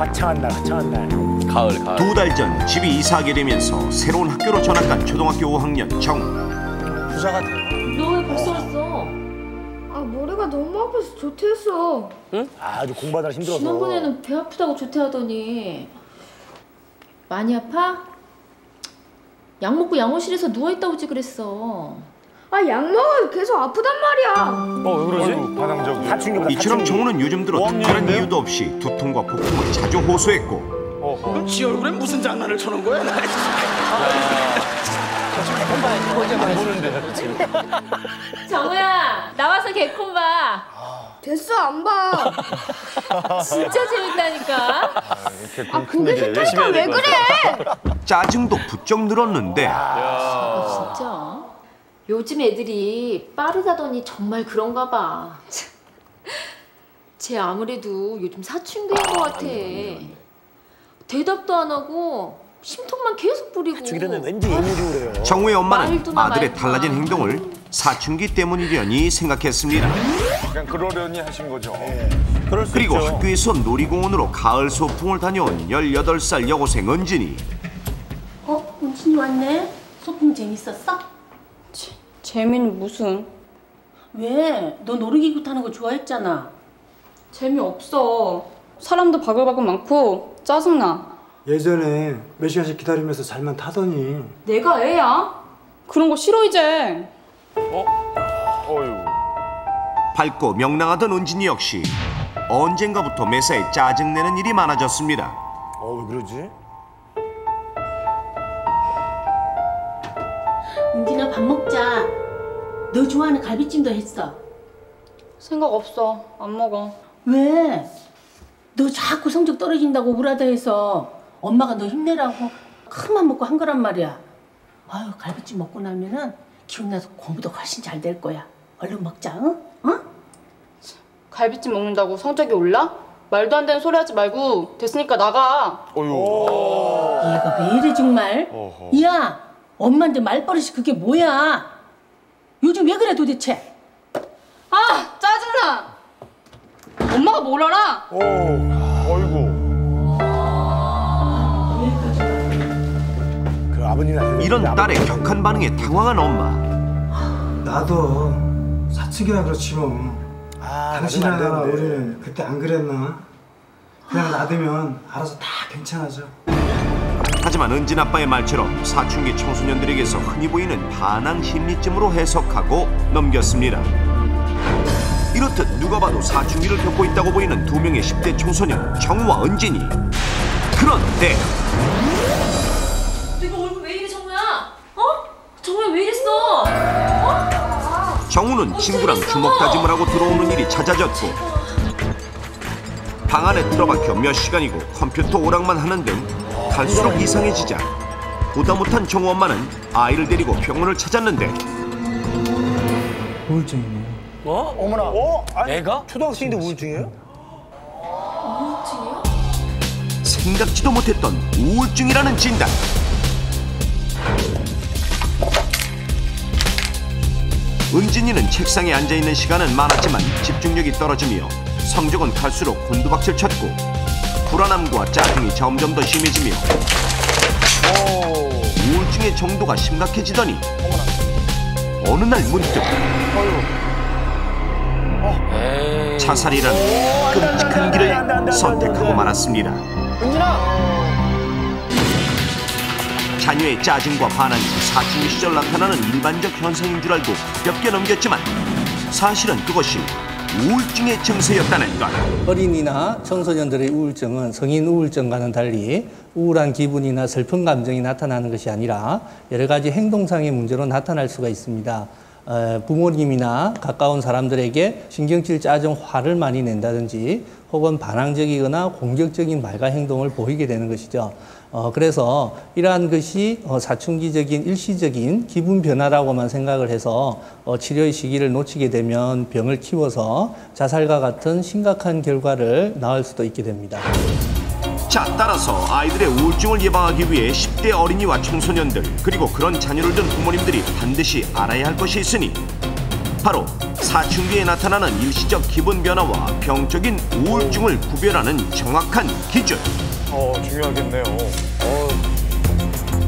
화창한 날, 화창한 날. 가을. 2달 전 집이 이사하게 되면서 새로운 학교로 전학 간 초등학교 5학년 정우. 부자 같아요. 너 왜 벌써 왔어? 아, 머리가 너무 아파서 조퇴했어. 응? 아주 공부하느라 힘들어서. 지난번에는 배 아프다고 조퇴하더니 많이 아파? 약 먹고 양호실에서 누워있다 오지 그랬어. 아, 약 먹어도 계속 아프단 말이야. 왜 그러지? 반항적. 사춘기보다 이처럼 정우는 요즘 들어 특별한 이유도 없이 두통과 복통을 자주 호소했고 지 얼굴에 무슨 장난을 쳐놓은 거야? 안 보는데. 정우야, 나와서 개콘 봐. 됐어, 안 봐. 진짜 재밌다니까. 아, 그게 싫다니까 왜 그래? 짜증도 부쩍 늘었는데 진짜. 요즘 애들이 빠르다더니 정말 그런가 봐. 쟤 아무래도 요즘 사춘기인 것 같아. 대답도 안 하고 심통만 계속 부리고. 사춘기는 왠지 예민해지고 그래요. 정우의 엄마는 말도나 아들의 말도나. 달라진 행동을 사춘기 때문이려니 생각했습니다. 그냥 그러려니 하신 거죠. 네. 그럴 수 그리고 있죠. 학교에서 놀이공원으로 가을 소풍을 다녀온 18살 여고생 은진이. 은진이 왔네? 소풍 재밌었어? 재미는 무슨? 왜? 너 놀이기구 타는 거 좋아했잖아. 재미없어. 사람도 바글바글 많고 짜증나. 예전에 몇 시간씩 기다리면서 잘만 타더니. 내가 애야? 그런 거 싫어 이제. 어휴. 밝고 명랑하던 은진이 역시 언젠가부터 매사에 짜증내는 일이 많아졌습니다. 왜 그러지? 은진아, 밥 먹자. 너 좋아하는 갈비찜도 했어. 생각 없어. 안 먹어. 왜? 너 자꾸 성적 떨어진다고 우울하다 해서 엄마가 너 힘내라고 큰맘 먹고 한 거란 말이야. 아유, 갈비찜 먹고 나면은 기운나서 공부도 훨씬 잘 될 거야. 얼른 먹자, 응? 응? 갈비찜 먹는다고 성적이 올라? 말도 안 되는 소리 하지 말고 됐으니까 나가. 얘가 왜 이래 정말? 야, 엄마한테 말버릇이 그게 뭐야? 요즘 왜 그래 도대체? 아 짜증나. 엄마가 뭘 알아? 어이구. 그 아버님이 이런 딸의 격한 반응에 당황한 엄마. 나도 사춘기라 그렇지 뭐. 당신이나 나도 안 되는데. 우리는 그때 안 그랬나? 그냥 놔두면 알아서 다 괜찮아져. 하지만 은진 아빠의 말처럼 사춘기 청소년들에게서 흔히 보이는 반항 심리쯤으로 해석하고 넘겼습니다. 이렇듯 누가 봐도 사춘기를 겪고 있다고 보이는 두 명의 10대 청소년 정우와 은진이. 그런데 내가 얼굴 왜 이래, 정우야? 정우야 왜 이랬어? 정우는 친구랑 주먹 다짐을 하고 들어오는 일이 잦아졌고 방 안에 들어박혀 몇 시간이고 컴퓨터 오락만 하는 등 갈수록 이상해지자 보다 못한 정우 엄마는 아이를 데리고 병원을 찾았는데 우울증이네. 어머나. 아니, 애가? 초등학생인데 우울증이에요? 우울증이요? 생각지도 못했던 우울증이라는 진단. 은진이는 책상에 앉아있는 시간은 많았지만 집중력이 떨어지며 성적은 갈수록 곤두박질 쳤고 불안함과 짜증이 점점 더 심해지며 우울증의 정도가 심각해지더니 어느 날 문득 자살이라는 끔찍한 길을 선택하고 말았습니다. 자녀의 짜증과 반항이 사춘기 시절 나타나는 일반적 현상인 줄 알고 가볍게 넘겼지만 사실은 그것이 우울증의 증세였다는 것. 어린이나 청소년들의 우울증은 성인 우울증과는 달리 우울한 기분이나 슬픈 감정이 나타나는 것이 아니라 여러 가지 행동상의 문제로 나타날 수가 있습니다. 부모님이나 가까운 사람들에게 신경질, 짜증, 화를 많이 낸다든지 혹은 반항적이거나 공격적인 말과 행동을 보이게 되는 것이죠. 그래서 이러한 것이 사춘기적인 일시적인 기분 변화라고만 생각을 해서 치료의 시기를 놓치게 되면 병을 키워서 자살과 같은 심각한 결과를 낳을 수도 있게 됩니다. 자, 따라서 아이들의 우울증을 예방하기 위해 10대 어린이와 청소년들 그리고 그런 자녀를 둔 부모님들이 반드시 알아야 할 것이 있으니 바로 사춘기에 나타나는 일시적 기분 변화와 병적인 우울증을 구별하는 정확한 기준. 중요하겠네요.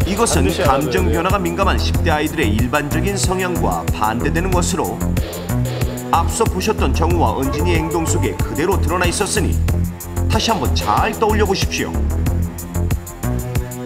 이것은 감정 변화가 민감한 10대 아이들의 일반적인 성향과 반대되는 것으로 앞서 보셨던 정우와 은진이의 행동 속에 그대로 드러나 있었으니 다시 한번 잘 떠올려 보십시오.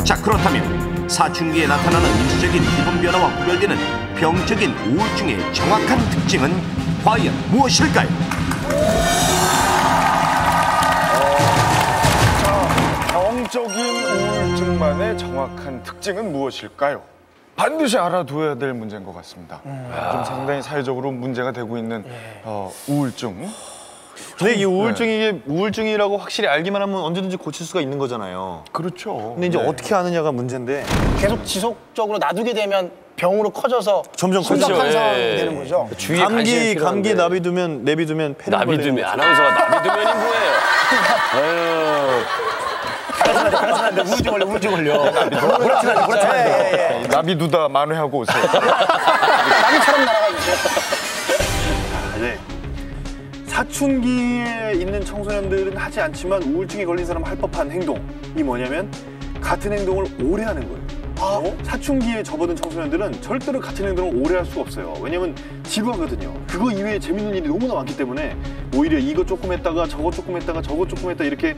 자, 그렇다면 사춘기에 나타나는 일시적인 기분 변화와 구별되는 병적인 우울증의 정확한 특징은 과연 무엇일까요? 병적인 우울증만의 정확한 특징은 무엇일까요? 반드시 알아둬야 될 문제인 것 같습니다. 좀 상당히 사회적으로 문제가 되고 있는 우울증. 근데 이 우울증이 이게 우울증이라고 확실히 알기만 하면 언제든지 고칠 수가 있는 거잖아요. 그렇죠. 근데 이제 어떻게 아느냐가 문제인데 계속 지속적으로 놔두게 되면 병으로 커져서 점점 심각한 상황이 되는 거죠. 감기 내비두면 나비두면 아나운서가 나비두면이 뭐예요? 우울증 걸려. 그렇지. 나비두다 만회하고 오세요. 나비처럼 날아가주세요. 네. 사춘기에 있는 청소년들은 하지 않지만 우울증이 걸린 사람은 할 법한 행동이 뭐냐면 같은 행동을 오래 하는 거예요. 사춘기에 접어든 청소년들은 절대로 같은 행동을 오래 할 수가 없어요. 왜냐면 지루하거든요. 그거 이외에 재밌는 일이 너무나 많기 때문에 오히려 이거 조금 했다가 저거 조금 했다가 저거 조금 했다 이렇게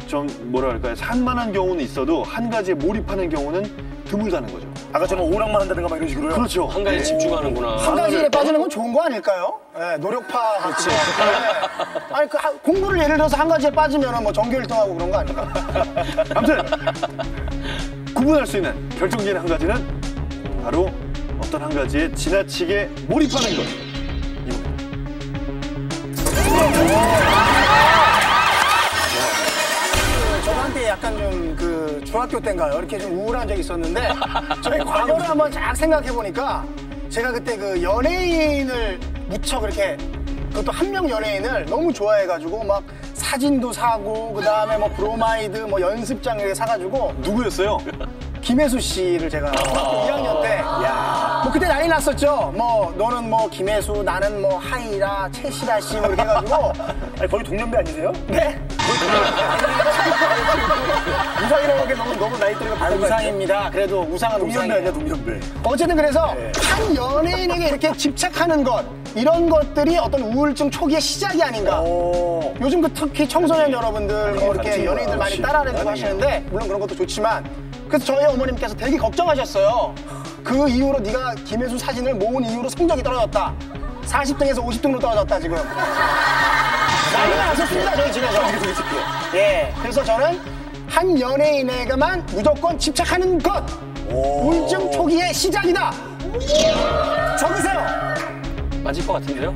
좀 뭐랄까요, 산만한 경우는 있어도 한 가지에 몰입하는 경우는 드물다는 거죠. 아까처럼 오락만 한다든가 막 이런 식으로요? 그렇죠. 한 가지에 집중하는구나. 한 가지에 빠지는 건 좋은 거 아닐까요? 네, 노력파. 그렇지. 아니, 공부를 예를 들어서 한 가지에 빠지면 뭐 전교 1등하고 그런 거 아닌가? 아무튼 구분할 수 있는 결정적인 한 가지는 바로 어떤 한 가지에 지나치게 몰입하는 것. 저한테 약간 좀 그 중학교 때인가요? 이렇게 좀 우울한 적이 있었는데 저희 과거를 한번 쫙 생각해 보니까 제가 그때 그 연예인을 무척 이렇게 그것도 한 명 연예인을 너무 좋아해가지고 막 사진도 사고 그 다음에 뭐 브로마이드 뭐 연습장 이렇게 사가지고 누구였어요? 김혜수 씨를 제가 중학교 2학년 때 뭐 그때 난리 났었죠. 뭐 너는 뭐 김혜수, 나는 뭐 하이라, 채시라 씨 뭐 이렇게 해가지고 아니 거의 동년배 아니세요? 네. 우상이라고 하기엔 너무 나이 또래가 비슷한 우상입니다. 그래도 우상은 동년배 아니야 동년배. 어쨌든 그래서 한 연예인에게 이렇게 집착하는 것 이런 것들이 어떤 우울증 초기의 시작이 아닌가. 요즘 그 특히 청소년 여러분들 뭐 이렇게 연예인들 많이 따라하려고 하시는데 물론 그런 것도 좋지만 그래서 저희 어머님께서 되게 걱정하셨어요. 그 이후로 네가 김혜수 사진을 모은 이후로 성적이 떨어졌다. 40등에서 50등으로 떨어졌다 지금. 난리가 났었습니다 저희 집에서. 예, 그래서 저는 한 연예인에게만 무조건 집착하는 것. 우울증 초기의 시작이다. 적으세요. 맞을 것 같은데요?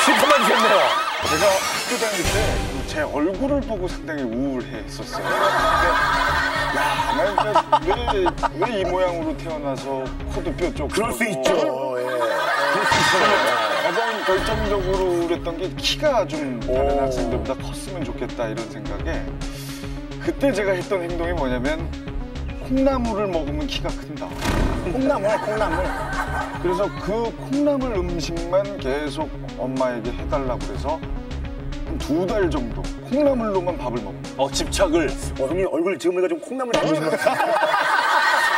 슈퍼만 좋네요. 제가 학교 다닐 때 제 얼굴을 보고 상당히 우울해했었어요. 왜 이 모양으로 태어나서 코도 뼈 쪽. 그럴 수 있죠. 가장 결정적으로 우울했던 게 키가 좀 다른 학생들보다 컸으면 좋겠다 이런 생각에 그때 제가 했던 행동이 뭐냐면 콩나물을 먹으면 키가 큰다. 콩나물. 그래서 그 콩나물 음식만 계속 엄마에게 해달라고 그래서 한 2달 정도 콩나물로만 밥을 먹는. 집착을. 형님 얼굴 지금 보니까 좀 콩나물 닮으신 것 같아요.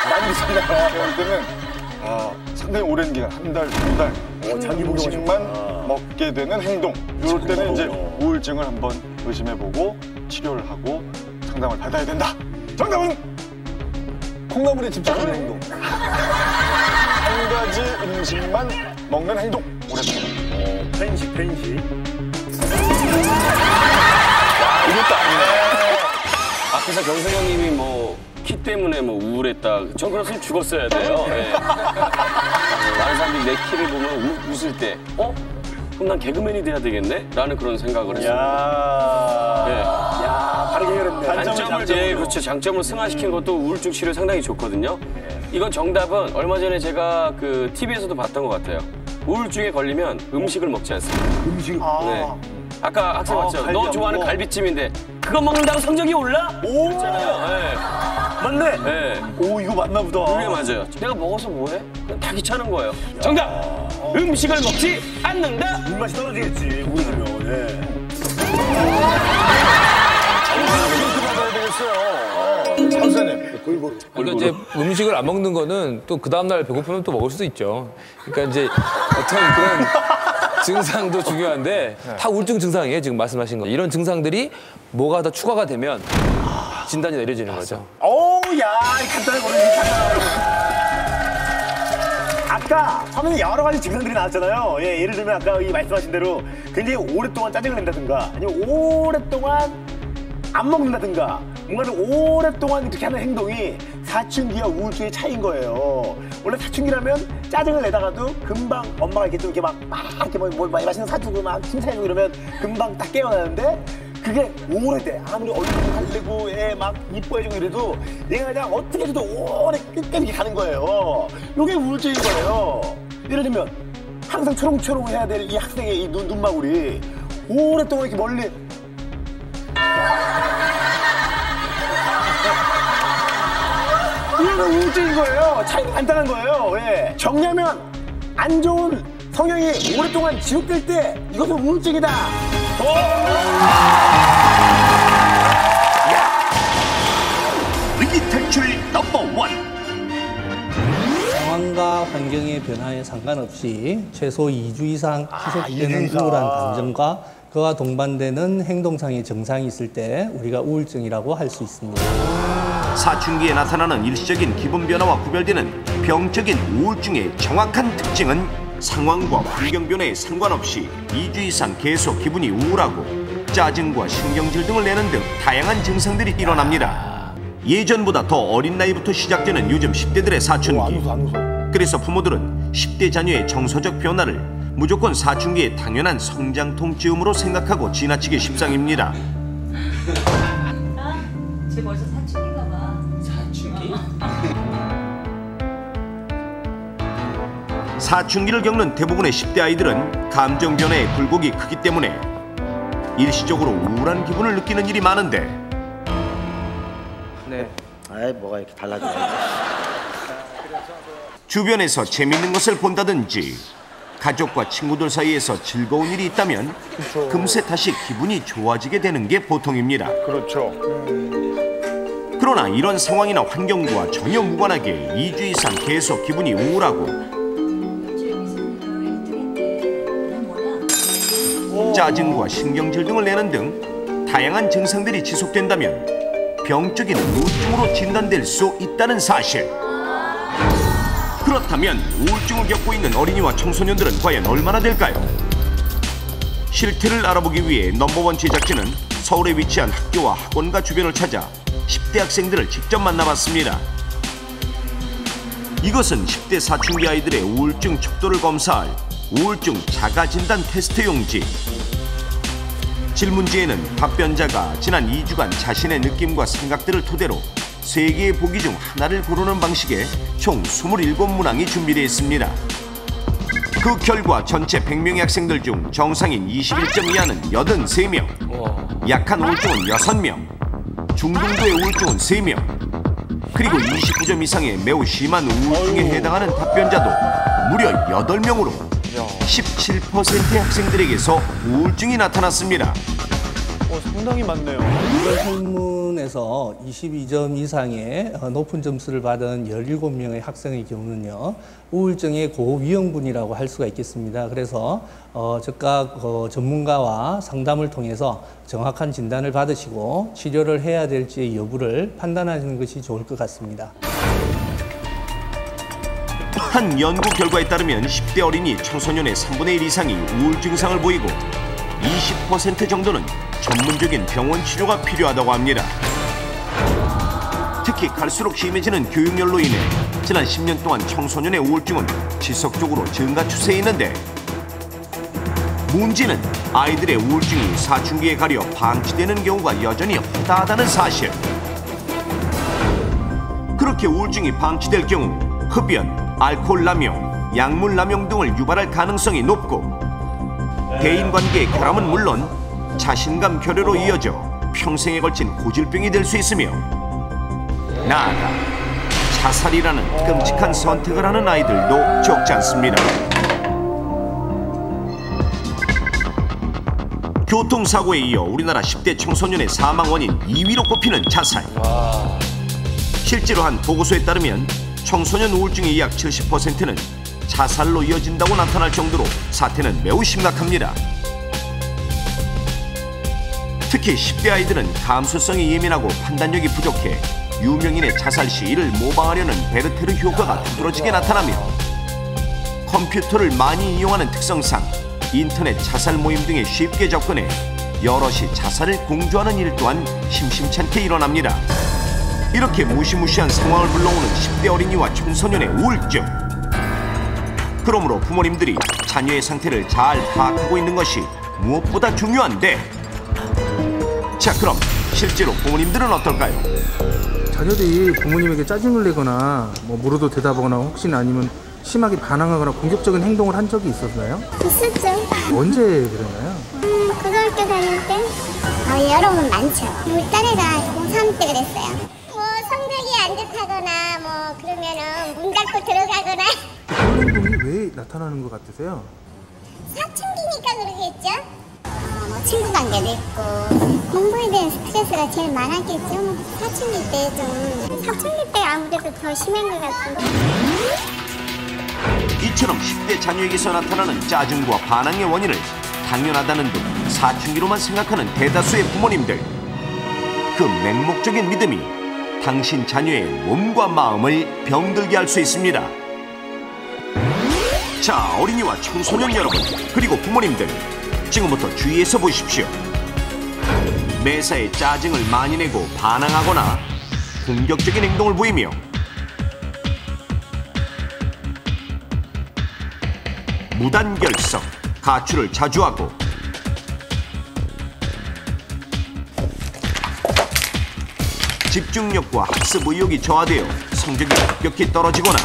많이 드시나요? 그럴 때는 상당히 오랜 기간, 1달, 2달 자기 음식만 먹게 되는 행동. 이럴 때는 이제 우울증을 한번 의심해보고 치료를 하고 상담을 받아야 된다. 정답은 콩나물에 집착하는 행동. 한 가지 음식만 먹는 행동. 오랫동안. 편식. 이것도 아니네. 앞에서 경석 형님이 뭐 키 때문에 뭐 우울했다. 전 그랬으면 죽었어야 돼요. 네. 많은 사람들이 내 키를 보면 웃을 때 그럼 난 개그맨이 돼야 되겠네? 라는 그런 생각을 했어요. 네. 다르게 해결했네. 그렇죠. 장점을 승화시킨 것도 우울증 치료에 상당히 좋거든요. 이건 정답은 얼마 전에 제가 그 TV에서도 봤던 것 같아요. 우울증에 걸리면 음식을 먹지 않습니다. 네. 아까 학생 봤죠? 너 좋아하는 갈비찜인데 그거 먹는다고 성적이 올라? 그랬잖아요. 네. 맞네. 네. 오, 이거 맞나 보다. 그게 맞아요. 내가 먹어서 뭐해? 그냥 다 귀찮은 거예요. 정답. 음식을 먹지 않는다. 입맛이 떨어지겠지. 오래 되면. 예. 선생님. 그러니까 이제 음식을 안 먹는 거는 또 그 다음날 배고프면 또 먹을 수도 있죠. 그러니까 이제 어떤 그런 증상도 중요한데 다 우울증 증상이에요. 지금 말씀하신 거. 이런 증상들이 뭐가 더 추가가 되면 진단이 내려지는 거죠. 어우, 야, 간단히 모르는 아까 화면에 여러 가지 증상들이 나왔잖아요. 예, 예를 들면 아까 이 말씀하신 대로 굉장히 오랫동안 짜증을 낸다든가 아니면 오랫동안 안 먹는다든가 뭔가를 오랫동안 이렇게 하는 행동이 사춘기와 우울증의 차이인 거예요. 원래 사춘기라면 짜증을 내다가도 금방 엄마가 이렇게 좀 이렇게 막 이렇게 뭐 맛있는 거 사주고 막 칭찬해주고 이러면 금방 딱 깨어나는데 그게 오래돼. 아무리 얼굴도 달래고 애 막 이뻐해주고 이래도 얘가 그냥 어떻게 해도 오래 끝까지 이렇게 가는 거예요. 이게 우울증인 거예요. 예를 들면 항상 초롱초롱 해야 될 이 학생의 이 눈망울이 오랫동안 이렇게 멀리 이거는 우울증인 거예요. 차이가 간단한 거예요. 예. 정리하면 안 좋은 성향이 오랫동안 지속될 때 이것은 우울증이다. 위기 탈출 넘버1. 상황과 환경의 변화에 상관없이 최소 2주 이상 지속되는 우울한 감정과 그와 동반되는 행동상의 증상이 있을 때 우리가 우울증이라고 할 수 있습니다. 사춘기에 나타나는 일시적인 기분 변화와 구별되는 병적인 우울증의 정확한 특징은 상황과 환경 변화에 상관없이 2주 이상 계속 기분이 우울하고 짜증과 신경질 등을 내는 등 다양한 증상들이 일어납니다. 예전보다 더 어린 나이부터 시작되는 요즘 10대들의 사춘기. 그래서 부모들은 10대 자녀의 정서적 변화를 무조건 사춘기의 당연한 성장통증으로 생각하고 지나치기 십상입니다. 쟤 벌써 사춘기인가 봐. 사춘기? 사춘기를 겪는 대부분의 10대 아이들은 감정 변화의 굴곡이 크기 때문에 일시적으로 우울한 기분을 느끼는 일이 많은데 네. 아이, 뭐가 이렇게 달라져요. 주변에서 재밌는 것을 본다든지 가족과 친구들 사이에서 즐거운 일이 있다면 금세 다시 기분이 좋아지게 되는 게 보통입니다. 그렇죠. 그러나 이런 상황이나 환경과 전혀 무관하게 2주 이상 계속 기분이 우울하고 짜증과 신경질 등을 내는 등 다양한 증상들이 지속된다면 병적인 우울증으로 진단될 수 있다는 사실. 그렇다면 우울증을 겪고 있는 어린이와 청소년들은 과연 얼마나 될까요? 실태를 알아보기 위해 넘버1 제작진은 서울에 위치한 학교와 학원가 주변을 찾아 10대 학생들을 직접 만나봤습니다. 이것은 10대 사춘기 아이들의 우울증 척도를 검사할 우울증 자가진단 테스트 용지. 질문지에는 답변자가 지난 2주간 자신의 느낌과 생각들을 토대로 3개의 보기 중 하나를 고르는 방식의 총 27문항이 준비되어 있습니다. 그 결과 전체 100명의 학생들 중 정상인 21점 이하는 83명, 약한 우울증은 6명, 중등도의 우울증은 3명, 그리고 29점 이상의 매우 심한 우울증에 해당하는 답변자도 무려 8명으로 17%의 학생들에게서 우울증이 나타났습니다. 상당히 많네요. 이번 설문에서 22점 이상의 높은 점수를 받은 17명의 학생의 경우는요, 우울증의 고위험군이라고 할 수가 있겠습니다. 그래서 즉각 전문가와 상담을 통해서 정확한 진단을 받으시고 치료를 해야 될지의 여부를 판단하시는 것이 좋을 것 같습니다. 한 연구 결과에 따르면 10대 어린이 청소년의 3분의 1 이상이 우울 증상을 보이고 20% 정도는 전문적인 병원 치료가 필요하다고 합니다. 특히 갈수록 심해지는 교육열로 인해 지난 10년 동안 청소년의 우울증은 지속적으로 증가 추세에 있는데 문제는 아이들의 우울증이 사춘기에 가려 방치되는 경우가 여전히 허다하다는 사실. 그렇게 우울증이 방치될 경우 흡연, 알코올 남용, 약물 남용 등을 유발할 가능성이 높고 대인관계의 결함은 물론 자신감 결여로 이어져 평생에 걸친 고질병이 될 수 있으며 나아가 자살이라는 끔찍한 선택을 하는 아이들도 적지 않습니다. 교통사고에 이어 우리나라 10대 청소년의 사망 원인 2위로 꼽히는 자살. 실제로 한 보고서에 따르면 청소년 우울증의 약 70%는 자살로 이어진다고 나타날 정도로 사태는 매우 심각합니다. 특히 10대 아이들은 감수성이 예민하고 판단력이 부족해 유명인의 자살 시 이를 모방하려는 베르테르 효과가 두드러지게 나타나며 컴퓨터를 많이 이용하는 특성상 인터넷 자살 모임 등에 쉽게 접근해 여럿이 자살을 공조하는 일 또한 심심찮게 일어납니다. 이렇게 무시무시한 상황을 불러오는 10대 어린이와 청소년의 우울증. 그러므로 부모님들이 자녀의 상태를 잘 파악하고 있는 것이 무엇보다 중요한데, 자 그럼 실제로 부모님들은 어떨까요? 자녀들이 부모님에게 짜증을 내거나 뭐 물어도 대답하거나 혹시나 아니면 심하게 반항하거나 공격적인 행동을 한 적이 있었나요? 있었죠. 언제 그랬나요? 고등학교 다닐 때 여러 번 많죠. 우리 딸애가 고3 때 그랬어요. 뭐 성적이 안 좋다거나 뭐 그러면은 문 닫고 들어가거나. 그런 행동이 왜 나타나는 것 같으세요? 사춘기니까 그러겠죠. 뭐 친구 관계도 있고 공부에 대한 스트레스가 제일 많았겠죠. 사춘기 때 사춘기 때 아무래도 더 심한 것 같은데. 이처럼 10대 자녀에게서 나타나는 짜증과 반항의 원인을 당연하다는 듯 사춘기로만 생각하는 대다수의 부모님들. 그 맹목적인 믿음이 당신 자녀의 몸과 마음을 병들게 할 수 있습니다. 자, 어린이와 청소년 여러분, 그리고 부모님들, 지금부터 주의해서 보십시오. 매사에 짜증을 많이 내고 반항하거나 공격적인 행동을 보이며 무단결석, 가출을 자주 하고 집중력과 학습 의욕이 저하되어 성적이 급격히 떨어지거나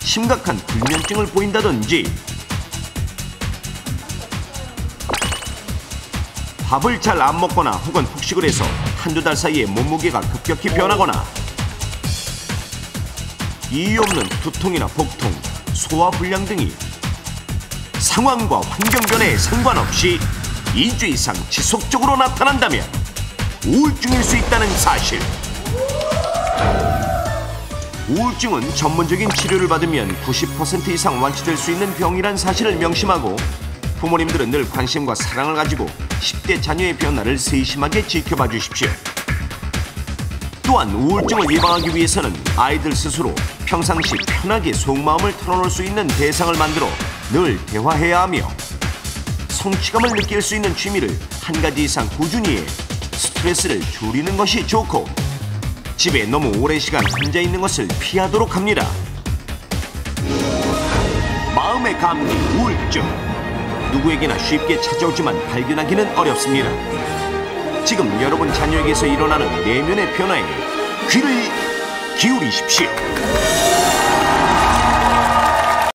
심각한 불면증을 보인다든지 밥을 잘 안 먹거나 혹은 폭식을 해서 한두 달 사이에 몸무게가 급격히 변하거나 이유 없는 두통이나 복통, 소화불량 등이 상황과 환경 변화에 상관없이 2주 이상 지속적으로 나타난다면 우울증일 수 있다는 사실. 우울증은 전문적인 치료를 받으면 90% 이상 완치될 수 있는 병이란 사실을 명심하고 부모님들은 늘 관심과 사랑을 가지고 10대 자녀의 변화를 세심하게 지켜봐 주십시오. 또한 우울증을 예방하기 위해서는 아이들 스스로 평상시 편하게 속마음을 털어놓을 수 있는 대상을 만들어 늘 대화해야 하며 성취감을 느낄 수 있는 취미를 한 가지 이상 꾸준히 해 스트레스를 줄이는 것이 좋고 집에 너무 오랜 시간 혼자 있는 것을 피하도록 합니다. 마음의 감기, 우울증. 누구에게나 쉽게 찾아오지만 발견하기는 어렵습니다. 지금 여러분 자녀에게서 일어나는 내면의 변화에 귀를 기울이십시오.